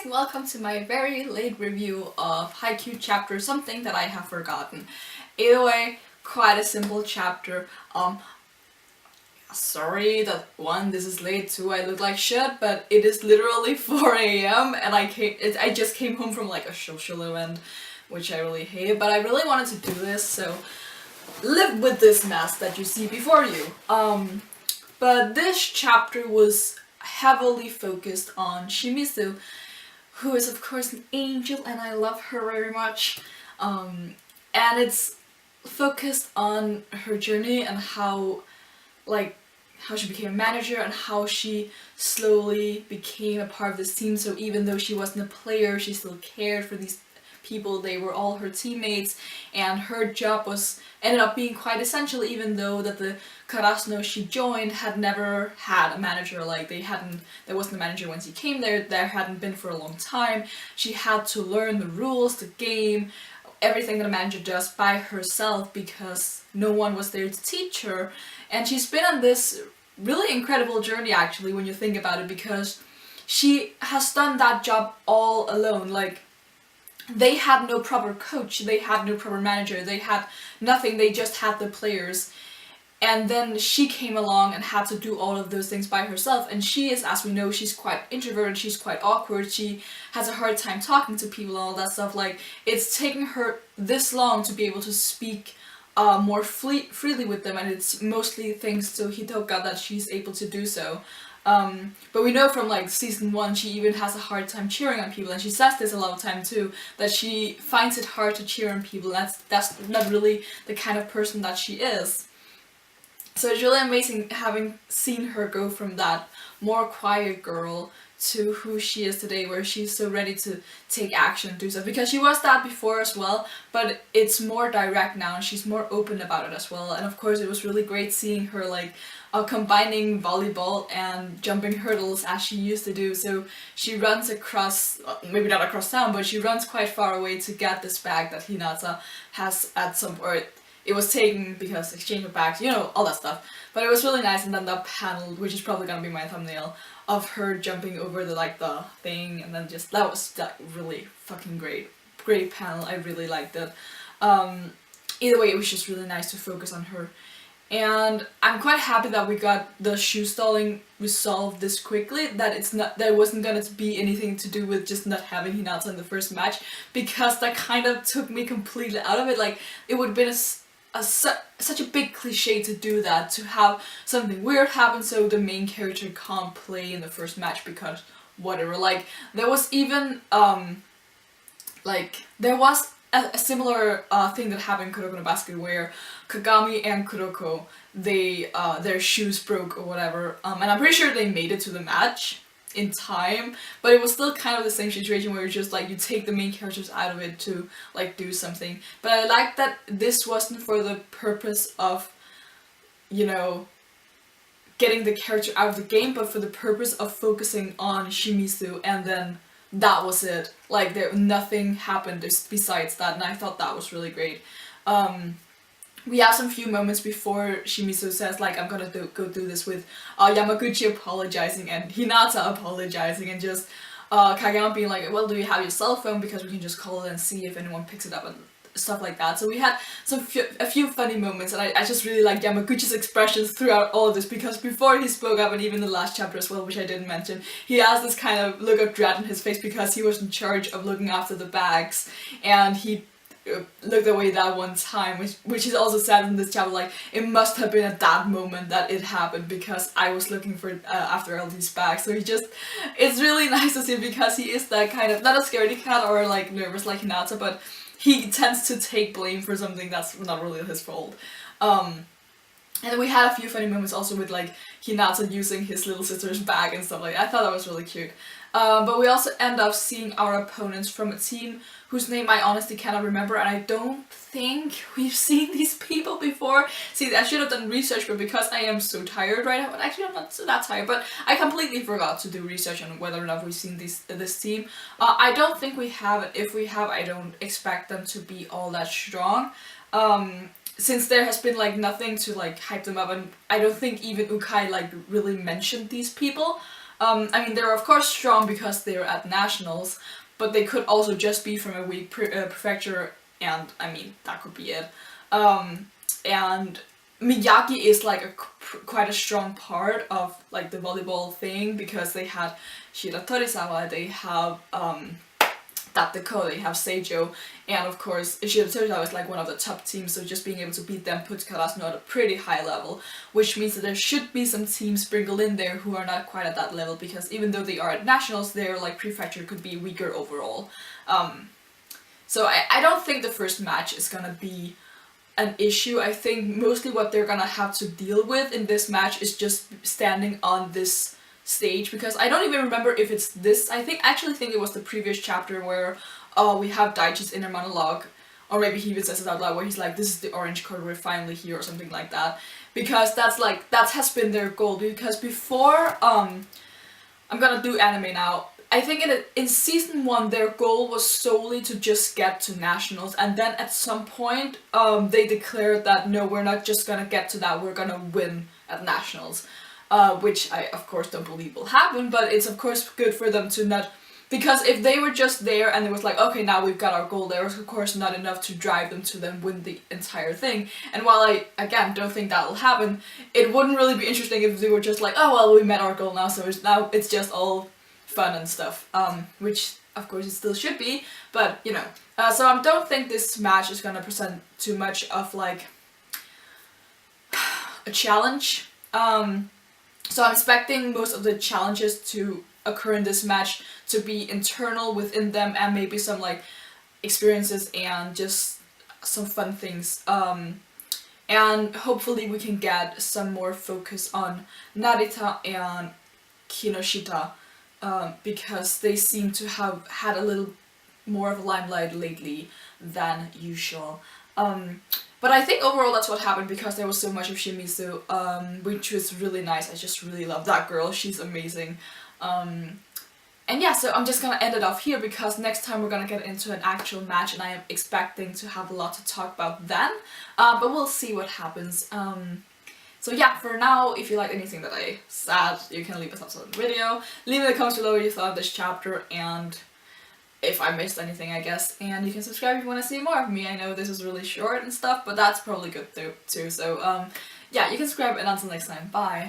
guys, and welcome to my very late review of Haikyuu chapter something that I have forgotten. Either way, quite a simple chapter. Sorry that one, this is late, two, I look like shit, but it is literally 4 a.m. and I just came home from like a social event, which I really hated, but I really wanted to do this, so live with this mess that you see before you. But this chapter was heavily focused on Shimizu, who is of course an angel and I love her very much. And it's focused on her journey and how she became a manager and how she slowly became a part of this team. So even though she wasn't a player, she still cared for these people. They were all her teammates, and her job ended up being quite essential, even though that the Karasuno she joined had never had a manager. Like there wasn't a manager when she came there hadn't been for a long time. She had to learn the rules, the game, everything that a manager does by herself because no one was there to teach her. And she's been on this really incredible journey actually when you think about it, because she has done that job all alone. Like, they had no proper coach, they had no proper manager, they had nothing, they just had the players. And then she came along and had to do all of those things by herself, and she is, as we know, she's quite introverted, she's quite awkward, she has a hard time talking to people and all that stuff. Like, it's taken her this long to be able to speak more freely with them, and it's mostly thanks to Hitoka that she's able to do so. But we know from like season 1 she even has a hard time cheering on people, and she says this a lot of time too, that she finds it hard to cheer on people. That's not really the kind of person that she is. So it's really amazing having seen her go from that more quiet girl to who she is today, where she's so ready to take action and do stuff, because she was that before as well, but it's more direct now and she's more open about it as well. And of course it was really great seeing her like combining volleyball and jumping hurdles as she used to do. So she runs across, maybe not across town, but she runs quite far away to get this bag that Hinata has at some point. It was taken because exchange of bags, you know, all that stuff. But it was really nice. And then that panel, which is probably gonna be my thumbnail, of her jumping over the thing, and then just, that was really fucking great panel. I really liked it. Either way, it was just really nice to focus on her. And I'm quite happy that we got the shoe stalling resolved this quickly, that there wasn't gonna be anything to do with just not having Hinata in the first match, because that kind of took me completely out of it. Like, it would have been such a big cliche to do that, to have something weird happen so the main character can't play in the first match because whatever. Like, there was even there was a similar thing that happened in Kuroko no Basket, where Kagami and Kuroko, their shoes broke or whatever, and I'm pretty sure they made it to the match in time, but it was still kind of the same situation where it's just like you take the main characters out of it to like do something. But I like that this wasn't for the purpose of, you know, getting the character out of the game, but for the purpose of focusing on Shimizu, and then that was it. Like, nothing happened besides that, and I thought that was really great. We have some few moments before Shimizu says, like, I'm gonna go do this, with Yamaguchi apologizing and Hinata apologizing, and just Kageyama being like, well, do you have your cell phone, because we can just call it and see if anyone picks it up and stuff like that. So we had a few funny moments, and I just really like Yamaguchi's expressions throughout all of this, because before he spoke up, and even the last chapter as well, which I didn't mention, he has this kind of look of dread on his face because he was in charge of looking after the bags, and he looked away that one time, which is also sad in this chapter. Like, it must have been at that moment that it happened, because I was looking for after all these bags. So it's really nice to see, because he is that kind of, not a scaredy cat or like nervous like Hinata, but he tends to take blame for something that's not really his fault. And then we had a few funny moments also with like Hinata using his little sister's bag and stuff like that. I thought that was really cute. But we also end up seeing our opponents from a team whose name I honestly cannot remember, and I don't think we've seen these people before. See, I should have done research, but because I am so tired right now, but actually I'm not so that tired, but I completely forgot to do research on whether or not we've seen this team. I don't think we have, and if we have, I don't expect them to be all that strong. Since there has been like nothing to like hype them up, and I don't think even Ukai like really mentioned these people. I mean, they're of course strong because they're at nationals, but they could also just be from a weak prefecture, and I mean, that could be it. And Miyagi is like quite a strong part of like the volleyball thing, because they had Shira Torisawa, they have Tateko, they have Seijo, and of course Shira Torisawa is like one of the top teams, so just being able to beat them puts Karasuno at a pretty high level, which means that there should be some teams sprinkled in there who are not quite at that level, because even though they are at nationals, their like prefecture could be weaker overall. So I don't think the first match is gonna be an issue. I think mostly what they're gonna have to deal with in this match is just standing on this stage, because I don't even remember if it's this. I actually think it was the previous chapter where we have Daichi's inner monologue, or maybe he even says it out loud, where he's like, this is the orange card, we're finally here, or something like that, because that's like, that has been their goal. Because before I'm gonna do anime now, I think in season 1 their goal was solely to just get to nationals, and then at some point they declared that no, we're not just gonna get to that, we're gonna win at nationals, which I of course don't believe will happen, but it's of course good for them to not, because if they were just there and it was like, okay, now we've got our goal, there was of course not enough to drive them to then win the entire thing. And while I, again, don't think that will happen, it wouldn't really be interesting if they were just like, oh well, we met our goal now, so it's just all fun and stuff, which of course it still should be, but you know. So I don't think this match is gonna present too much of like a challenge. So I'm expecting most of the challenges to occur in this match to be internal within them, and maybe some like experiences and just some fun things. And hopefully we can get some more focus on Narita and Kinoshita, because they seem to have had a little more of a limelight lately than usual. But I think overall that's what happened, because there was so much of Shimizu, which was really nice. I just really love that girl, she's amazing. And yeah, so I'm just gonna end it off here, because next time we're gonna get into an actual match, and I am expecting to have a lot to talk about then, but we'll see what happens. So yeah, for now, if you like anything that I said, you can leave a thumbs up on the video, leave in the comments below what you thought of this chapter, and if I missed anything, I guess, and you can subscribe if you want to see more of me. I know this is really short and stuff, but that's probably good too, so yeah, you can subscribe, and until next time, bye!